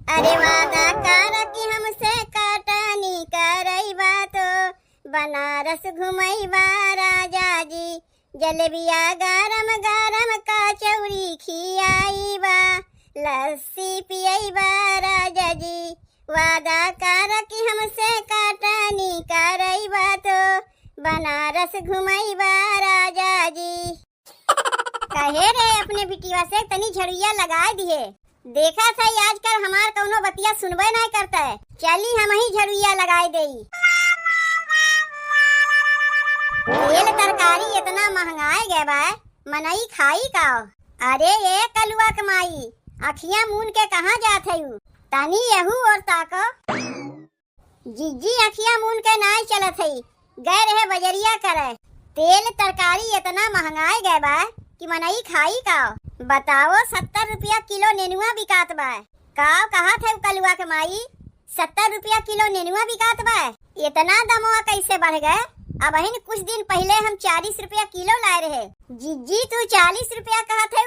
अरे वादा कर कि हमसे कटनी करैबा तो बनारस घुमैबा राजा जी। जलेबिया गरम गरम कचौरी खियाइबा, लस्सी पियैबा राजा जी। वादा कर कि हमसे कटनी करैबा तो बनारस घुमैबा राजा जी। कहे रे अपने बिटिया से तनी झड़िया लगा दिए। देखा था आजकल हमार कौनो बतिया सुनबे नहीं करता है। चली हम ही झड़िया लगाई देई। तेल तरकारी इतना महंगाई गए बा, मनई खाई का। अरे ये कलुआ कमाई अखियां मून के कहाँ जात है? तनी यहू और ताको। जीजी अखियां मून के नहीं चलत है, गए रहे बजरिया करे। तेल तरकारी इतना महंगाई गए बा कि मनई खाई का। बताओ 70 रुपया किलो नेनुआ बिकात बा। का कहा थे कलुआ के माई 70 रुपया किलो नेनुआ बिकात बा। इतना दमवा कैसे बढ़ गए? अब अहिन कुछ दिन पहले हम 40 रुपया किलो लाए रहे। जीजी तू 40 रुपया कहा थे?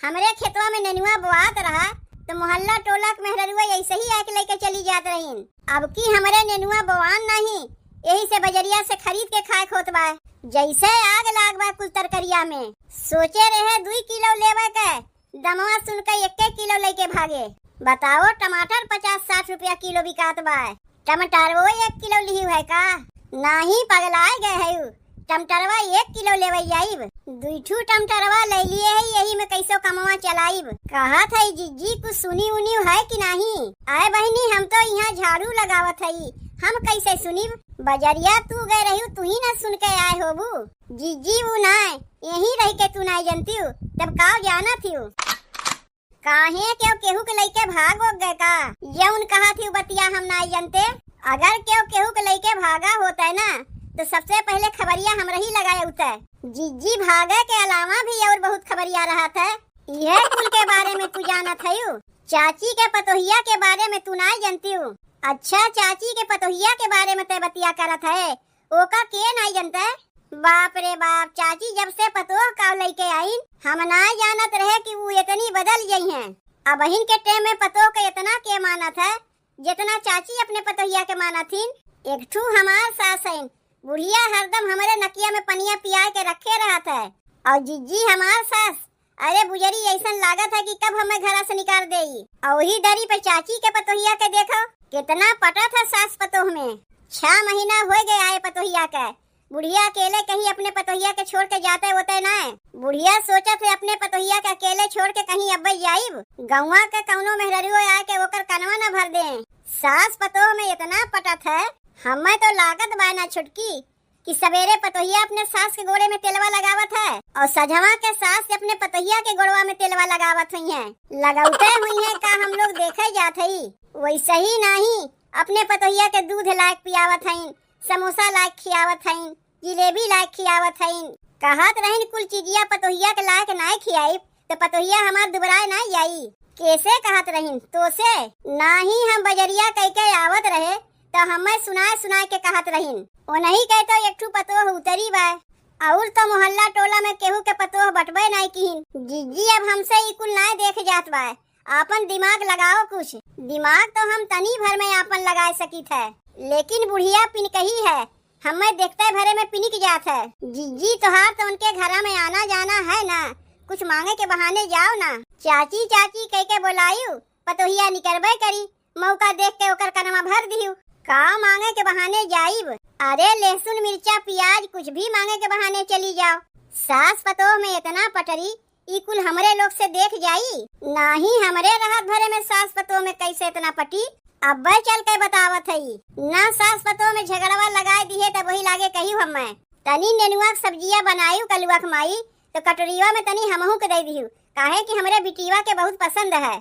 हमरे खेतवा में नेनुआ बोआत रहा तो मोहल्ला टोला के मेहरुआ ऐसे ही आके लेके चली जात रहीन। अब की हमरे नेनुआ बोआन नहीं, यही से बजरिया से खरीद के खाए खोत बा। जैसे आग लाग बा कुल तरकरिया में। सोचे रहे 2 किलो लेवे के, दमवा सुन के 1 किलो लेके भागे। बताओ टमाटर 50-60 रुपया किलो बिकात बा। टमाटर वो 1 किलो लिही है का? नहीं पगलाए गए है। टमाटरवा 1 किलो लेवे जाइब। 2 टमाटरवा ले लिए है, यही में कैसो कमवा चलाइब। कहा था जीजी कुछ सुनी उनी है कि नहीं? आए बहनी हम तो यहाँ झाड़ू लगावत है, हम कैसे सुनी? बजरिया तू गए रही तू ही ना सुन के आए होबू। जीजी वो ना यही रह के तू नहीं जानती हो, तब का जाना थी? काहे क्यों केहू के लेके भाग हो गए का? ये उन कहा थी बतिया हम नहीं जानते। अगर क्यों केहू के लेके भागा होता है ना तो सबसे पहले खबरिया हम रही लगाए होता है। जीजी भागे के अलावा भी और बहुत खबरिया रहा था। यह कुल के बारे में तू जाना था? चाची के पतोहिया के बारे में तू नहीं जानती हो? अच्छा चाची के पतोहिया के बारे में ते बतिया करत है, ओका के नहीं जानता है? बाप रे बाप, चाची जब से पतोह का लेके आई हम नहीं जानत रहे कि वो इतनी बदल गई हैं। अब बहन के टेम में पतोह के इतना के मानत है जितना चाची अपने पतोहिया के माना थी। एक ठू हमार सास है, बुढ़िया हरदम हमारे नकिया में पनिया पिया के रखे रहता है। और जीजी हमार सास अरे बुजरी ऐसा लागत है कि कब हमें घर से निकाल देगी। और वही दरी पे चाची के पतोहिया के देखो कितना पटा था सास पतोह में। 6 महीना हो गए आए पतोहिया के। बुढ़िया अकेले कहीं अपने पतोहिया के छोड़ के जाते होते ना। बुढ़िया सोचा थे अपने पतोहिया के अकेले छोड़ के कहीं अब जाइब, गौवा के कौनो मेहरुआ आके ओकर कनवा न भर दे। सास पतोह में इतना पटत है, हमें तो लागत बाना छुटकी कि सवेरे पतोहिया अपने सास के गोड़े में तेलवा लगावत है और सजवा के सास अपने पतोहिया के गोड़वा में तेलवा लगावत हुई है। लगाते हुई है का हम लोग देखे जाते ही वैसे ही नहीं अपने पतोहिया के दूध लायक पियावत है, समोसा लायक खियावत है, जिलेबी लायक खियावत है। कहत रही कुल चीजिया पतोहिया के लायक नहीं खियाई तो पतोहिया हमार दुबराए नहीं जाई। कैसे कहत रही तो से नहीं हम बजरिया कह के आवत रहे तो हमें सुनाए के कहत रही। वो नहीं कहते एक ठू पतोह उतरी बा और तो मोहल्ला टोला में केहू के पतोह बटबे नहीं की। जीजी अब हमसे कुल नहीं देख जात बा, आपन दिमाग लगाओ कुछ। दिमाग तो हम तनी भर में आपन लगा सकी थे, लेकिन बुढ़िया पिनकही है, हमें देखते भरे में पिनिक जात है। जीजी तोहार तो उनके घर में आना जाना है ना, कुछ मांगे के बहाने जाओ ना। चाची चाची कह के बोलायू पतोहिया निकलबे करी, मौका देख के ओकर कनमा भर दियो। का मांगे के बहाने जाइब? अरे लहसुन मिर्चा प्याज कुछ भी मांगे के बहाने चली जाओ। सास पतोह में इतना पटरी ई कुल हमरे लोग से देख जाई नहीं। हमरे राहत भरे में सास पतोह में कैसे इतना पटी अब चल के बतावत है ना। सास पतोह में झगड़वा लगाए दिए तब वही लागे कही हमें तनी नेनुआ सब्जिया बनायू कलुआ माई तो कटोरिया में तनी हमहू के दे दियो, काहे कि हमरे बिटिया के बहुत पसंद है।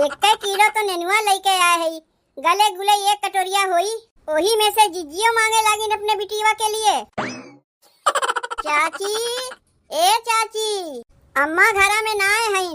1 किलो तो नेनुआ लेके आए है, गले गुले 1 कटोरिया हुई, वही में से जीजियो मांगे लागिन अपने बिटिया के लिए। चाची ए चाची, अम्मा घरा में ना है,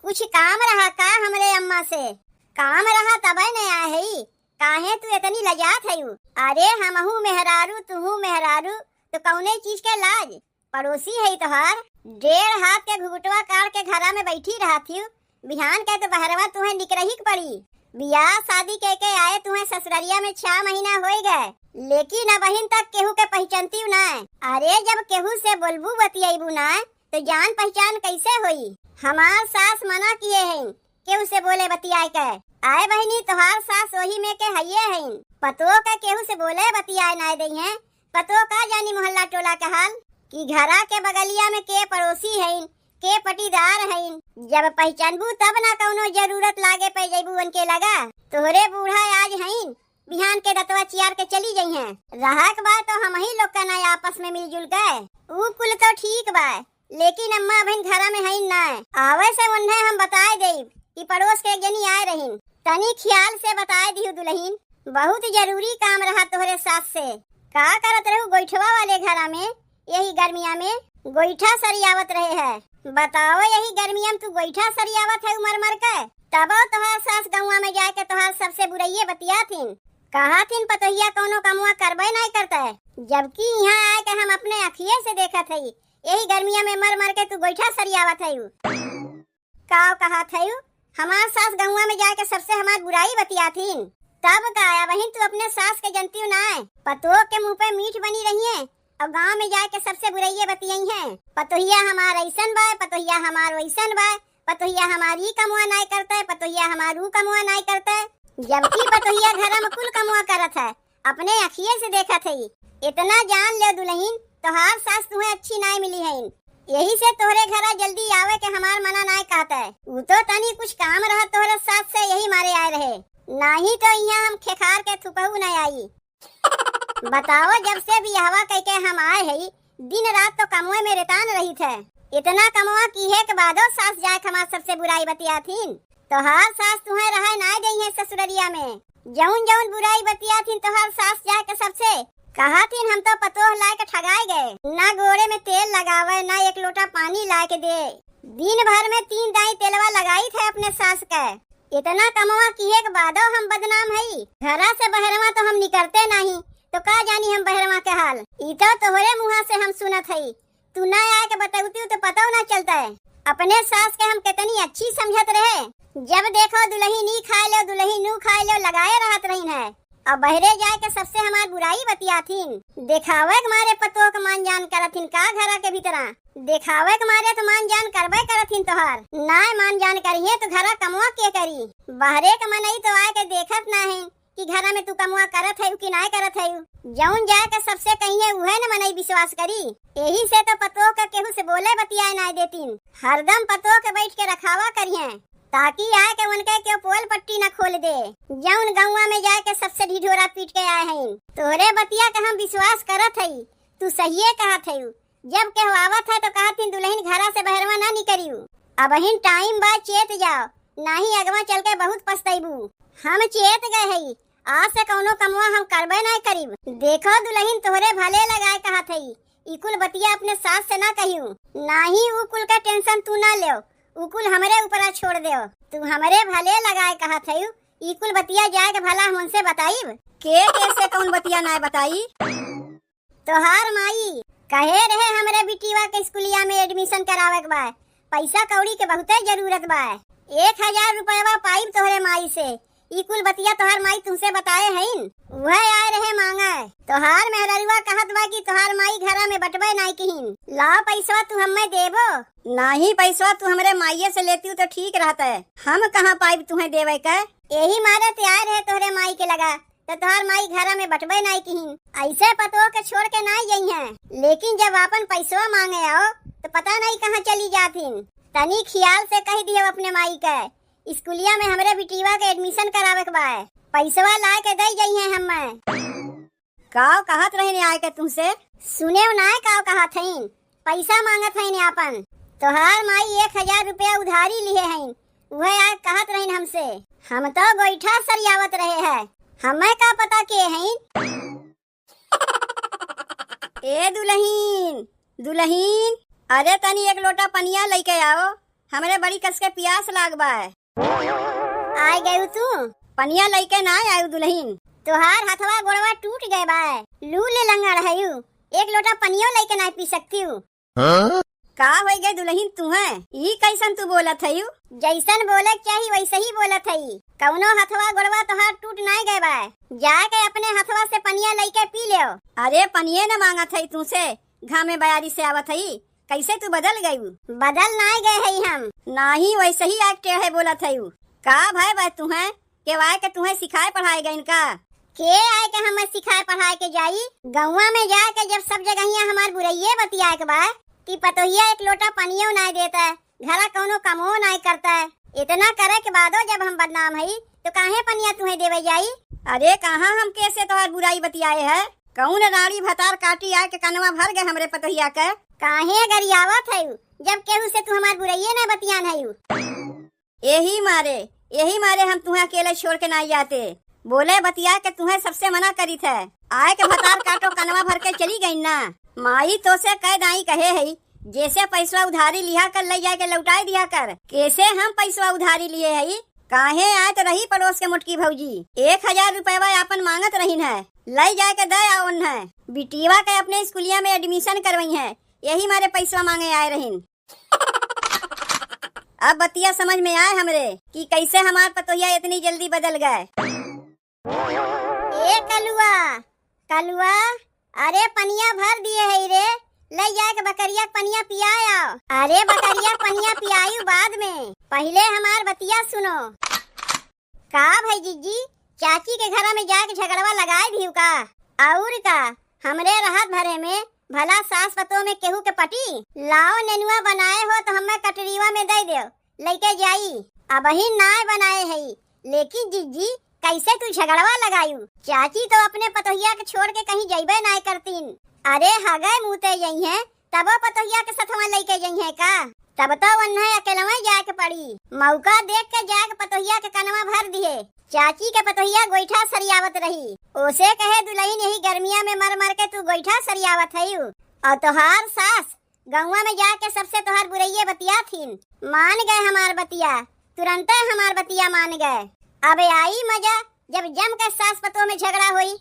कुछ काम रहा का हमरे अम्मा से? काम रहा तबे नहीं आए है, काहे तू इतनी लजात है? अरे हमहू मेहरारू तुहू मेहरारू तो कौने चीज के लाज? पड़ोसी है तोहार, 1.5 हाथ के घुघुटवा काट के घरा में बैठी रहा थी, बिहान के तो बहरवा तुम्हें निकरही के पड़ी। बियाह शादी के आए तुम्हें ससुररिया में 6 महीना हो गए, लेकिन अब अहिन तक केहू के पहचानती ना। अरे जब केहू से बोलबू बतियाबू ना तो जान पहचान कैसे होई। हमार सास मना किए हैं केहू से बोले बतियाए के। आए बहनी तोहार सास वही में के हइये हैं, पतो का केहू से बोले बतियाए ना दई हैं। पतो का जानी मोहल्ला टोला के हाल कि घरा के बगलिया में के पड़ोसी हैं के पटीदार हैं। जब पहचानबू तब ना कौनो जरूरत लागे पे जैबू उनके लगा। तोहरे बूढ़ा आज हैं बिहान के दतवा चियार के चली गई हैं। रहा के बाद तो हम ही लोग का ना आपस में मिलजुल के ऊ कुल तो ठीक बा, लेकिन अम्मा बहन घरा में है ना। आवे से उन्हें हम बताए देब कि पड़ोस के जनी आए रहीन, तनी ख्याल से बताए दियो दुल्हन। बहुत जरूरी काम रहा तोहरे सास से। का करत रहू गोइठवा वाले घरा में यही गर्मिया में गोइठा सरियावत रहे है। बताओ यही गर्मिया में तू गोइठा सरियावत है उमर मर के। तबो तोहार सास गौवा में जाके तोहार सबसे बुराइये बतिया थीन, कहा थीन पतोहिया कौनो कमुआ करबे नहीं करता है। जबकि यहाँ आए के हम अपने अखिये से देखा थी यही गर्मिया में मर मर के तू गोइठा सरियावत है। काव कहा थे हमार सास गौवा में जाके सबसे हमार बुराई बतिया थीन। तब का आया बहन तू अपने सास के जनती ना है। पतो के मुँह पे मीठ बनी रही है और गाँव में जाके सबसे बुराइये बतियाई है। पतोहिया हमार ऐसन बा, पतोहिया हमार वैसन बा, पतोहिया हमारी कमुआ नहीं करता है, पतोहिया हमारू कमुआ नहीं करता है। जबकि पतोहिया घर में कुल कमुआ करत है, अपने अखिये से देखा थी। इतना जान ले दुल्हन तोहार सास तुम्हें अच्छी नहीं मिली है, यही से तोहरे घरा जल्दी आवे के हमार मना नहीं कहता है। वो तो तनी कुछ काम रहा तोहरे सास से यही मारे आए रहे, नहीं तो यहाँ हम खेखार के थुपहू नहीं आई। बताओ जब से बियाहवा कह के हम आए है दिन रात तो कमुए में रेतान रही थे। इतना कमुआ की है के बादो सास जाए हमार सबसे बुराई बतिया थीन। तोहार सास तुम्हें रहा ना गई है ससुररिया में। जौन जौन बुराई बतिया थीन तोहार सास जाके सबसे कहा थीन हम तो पतोह लाए के ठगाए गए, ना गोड़े में तेल लगावे ना एक लोटा पानी ला के दे। दिन भर में 3 दाई तेलवा लगाई थे अपने सास के। इतना कमुआ की है के बादो हम बदनाम है। घरा से बहरवा तो हम निकलते नहीं, तो का जानी हम बहरवा के हाल। इतो तोहरे मुँह से हम सुनत है, तू ना आए के बताऊती तो पता ना चलता है। अपने सास के हम कितनी अच्छी समझत रहे, जब देखो दुल्ही नी खाए लो दुल्ही नू खाए लो लगाए रहत रही है। अब बहरे जाए के सबसे हमार बुराई बतिया थीन। दिखावे के मारे पतो के मान जान करथिन का घरा के भीतरा। दिखावे के मारे तो मान जान करबे करथिन तोहार, ना मान जान करिए तो घरा कमुआ के करी। बहरे के मनई तो आए के देखत ना है कि घरा में तू कमुआ करत है कि नहीं करत है। जौन जाए के सबसे कहिए उहे न मनई विश्वास करी। यही से तो पतो के केहू से बोले बतियाए ना देतीन। हरदम पतो के बैठ के रखावा करिए ताकि आए के उनके क्यों पोल पट्टी न खोल दे। जौन गौवा में जाए के सबसे ढिढोरा पीट के आए हैं। तोरे बतिया के हम विश्वास करत है, तू सही कहत है। जब कहवावत है तो कहतीन दुल्हन घरा से बहरवा ना निकरियो। अब हिन टाइम बाद चेत जाओ, नाही अगवा चल के बहुत पछताइबू। हम चेत गए है, आज से कौनो कमुआ हम करबे नहीं करीब। देखो दुल्हन तोहरे भले लगाए कहत है, ई कुल बतिया अपने सास से ना कहियो। नाही ऊ कुल का टेंशन तू ना ले, उकुल हमरे ऊपर छोड़ दे। तू हमरे भले लगाए कहा थे, ई कुल बतिया जाए के भला हम उनसे बताइब के कैसे कौन बतिया ना बताई। तोहार माई कहे रहे हमरे बिटिया के स्कूलिया में एडमिशन करावे के बा, पैसा कौड़ी के बहुते जरूरत बा। 1000 रुपया पाइब तोहरे माई से। ई कुल बतिया तोहार माई तुमसे बताए हैं, वह आए रहे मांगा। तोहार मेहररुआ कहत बा कि तोहार माई घरा में बटबे नहीं कहीं। लाओ पैसा तू हमें देबो, नहीं पैसा तू हमरे माइये से लेती तो ठीक रहता है। हम कहाँ पाइब तुम्हें देवे का। यही मारे तैयार है तोहरे माई के लगा तो तोहार माई घरा में बटबे नहीं कहीं। ऐसे पतो के छोड़ के नहीं गई है, लेकिन जब अपन पैसा मांगे आओ तो पता नहीं कहाँ चली जातीन। तनी ख्याल से कह दियो अपने माई के स्कूलिया में हमरे बिटिया के एडमिशन करावे के बा, पैसवा ला के दे गई है। हमें काव कहत रहे आए के तुमसे सुने ना काव कहत है, पैसा मांगत है अपन। तोहार माई 1000 रुपया उधारी लिए हैं, वह आज कहत रही हमसे। हम तो गोइठा सरियावत रहे हैं, हमें का पता के हैं। ए दुल्हीन दुल्हीन, अरे तनी एक लोटा पनिया लेके आओ, हमरे बड़ी कस के प्यास लाग बा। आए गए तू पनिया लेके ना आयु दुल्हीन। तोहार हथवा गोड़वा टूट गए बा, लू ले लंगड़ है। एक लोटा पनियो लेके ना पी सकती हूँ। का हो गए दुल्हन तुहे ई कैसन तू बोलत हई? जैसन बोले चाहिए वैसे ही बोलत हई। कौनो हथवा गोड़वा तोहार टूट नहीं गए बा, जाके अपने हथवा से पनिया लेके पी ले। अरे पनिये न मांगत हई तुसे, घामे बयारी से आवत हई, कैसे तू बदल गई? बदल नहीं गए हई हम, नहीं वैसे ही एक्टे है बोलत हई। का भाई बा तुहे के वाय के तुहे सिखाए पढ़ाए गई का? के आए के हमें सिखाए पढ़ाए के जाई? गौवा में जाके जब सब जगह हमार बुराइये बतियाए के बा कि पतोहिया एक लोटा पनियो नहीं देता है, घरा कौनो कमो नहीं करता है, इतना करे के बादो जब हम बदनाम हई तो काहे पनिया तुम्हें देवे जाई? अरे कहाँ हम कैसे तोहार बुराई बतियाए है? कौन राड़ी भतार काटी आए के कनवा भर गए हमरे पतोहिया के? काहे गरियावत है जब केहू से तू हमार बुराइये न बतियान है? यही मारे हम तुम्हें अकेले छोड़ के नहीं जाते। बोले बतिया के तुम्हें सबसे मना करी थे, आए के भतार काटो कनवा भर के चली गई ना। माई तो से कह दाई कहे है जैसे पैसा उधारी लिया कर ले जाके लौटाई दिया कर। कैसे हम पैसा उधारी लिए है? काहे आए तो रही पड़ोस के मुटकी भौजी 1000 रुपया अपन मांगत रही है, ले जाए के दे आओ है। बिटिया के अपने स्कूलिया में एडमिशन करवाई है, यही मारे पैसा मांगे आए रही। अब बतिया समझ में आए हमरे कि कैसे हमार पतोहिया इतनी जल्दी बदल गए। ए कलुआ अरे पनिया भर दिए है रे, ले जाके बकरिया पनिया पियाया। अरे बकरिया पनिया पियायू बाद में, पहले हमार बतिया सुनो। का भाई जीजी चाची के घर में जाके झगड़वा लगाए भी का? और का हमरे राहत भरे में भला सास पतों में केहू के पटी? लाओ नेनुआ बनाए हो तो हमें कटरीवा में दे दो, लेके जाई। अब ही नाय बनाए है, लेकिन जीजी कैसे तू झगड़वा लगायू? चाची तो अपने पतोहिया के छोड़ के कहीं जइबे नहीं करतीन। अरे हगे मुते यही है तब पतोहिया के सथवा लेके यही है का? तब तो वन्हे अकेलवा जाके पड़ी, मौका देख के जाके पतोहिया के कनवा भर दिए। चाची के पतोहिया गोईठा सरियावत रही, ओसे कहे दुल्हन यही गर्मिया में मर मर के तू गोईठा सरियावत है। और तोहार सास गौवा में जाके सबसे तोहार बुराइये बतिया थीन, मान गए हमार बतिया, तुरंत हमार बतिया मान गए। अब आई मजा जब जम के सास पतों में झगड़ा हुई।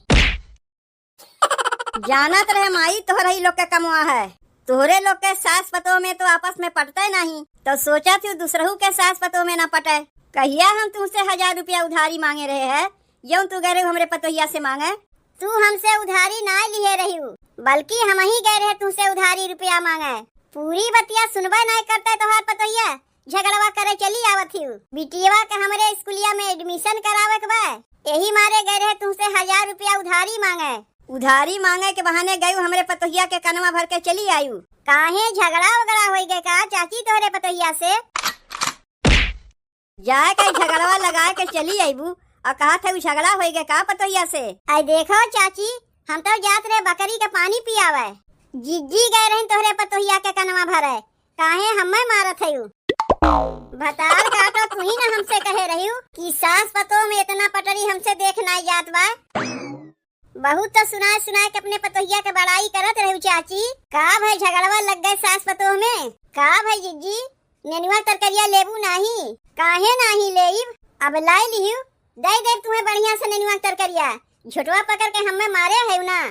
जानत रहे माई तोहरे लोग के कमवा है, तोहरे लोग के सास पतों में तो आपस में पटते नहीं, तो सोचा तू दूसरों के सास पतों में न पटे। कहिया हम तुमसे 1000 रुपया उधारी मांगे रहे है, यूं तू गए हमरे पतोहिया से मांगे? तू हमसे उधारी ना लिए रही, बल्कि हम ही गए रहे तुमसे उधारी रुपया मांगे। पूरी बतिया सुनबे नहीं करते तोहार पतोहिया, झगड़वा करे चली आवत ही। बिटिया के हमरे स्कूलिया में एडमिशन करावे के बा, यही मारे गए रहे तुमसे 1000 रुपया उधारी मांगे। उधारी मांगे के बहाने गयू हमरे पतोहिया के कनवा भर के चली आयु। काहे झगड़ा वगड़ा हो गए का चाची तोहरे पतोहिया से? जाए के झगड़वा लगा के चली आईबू और कहा थे झगड़ा हो गए का पतोहिया से? आई देखो चाची हम तो जात रहे बकरी के पानी पियावे, जिज्जी गए रहे तोहरे पतोहिया के कनवा भरे, काहे हमें मारत है? भतार काटो तू ही ना हमसे कहे रही कि सास पतों में इतना पटरी हमसे देख नहीं जात बा। बहुत तो सुनाए के अपने पतोहिया के बड़ाई करत रही चाची। का भाई झगड़वा लग गए सास पतों में? का भाई जीजी नेनुआ तरकरिया लेबू नहीं? काहे नहीं लेब? अब लाई लियू, दे तुम्हें बढ़िया से नेनुआ तरकरिया, झुटवा पकड़ के हमें मारे है ना।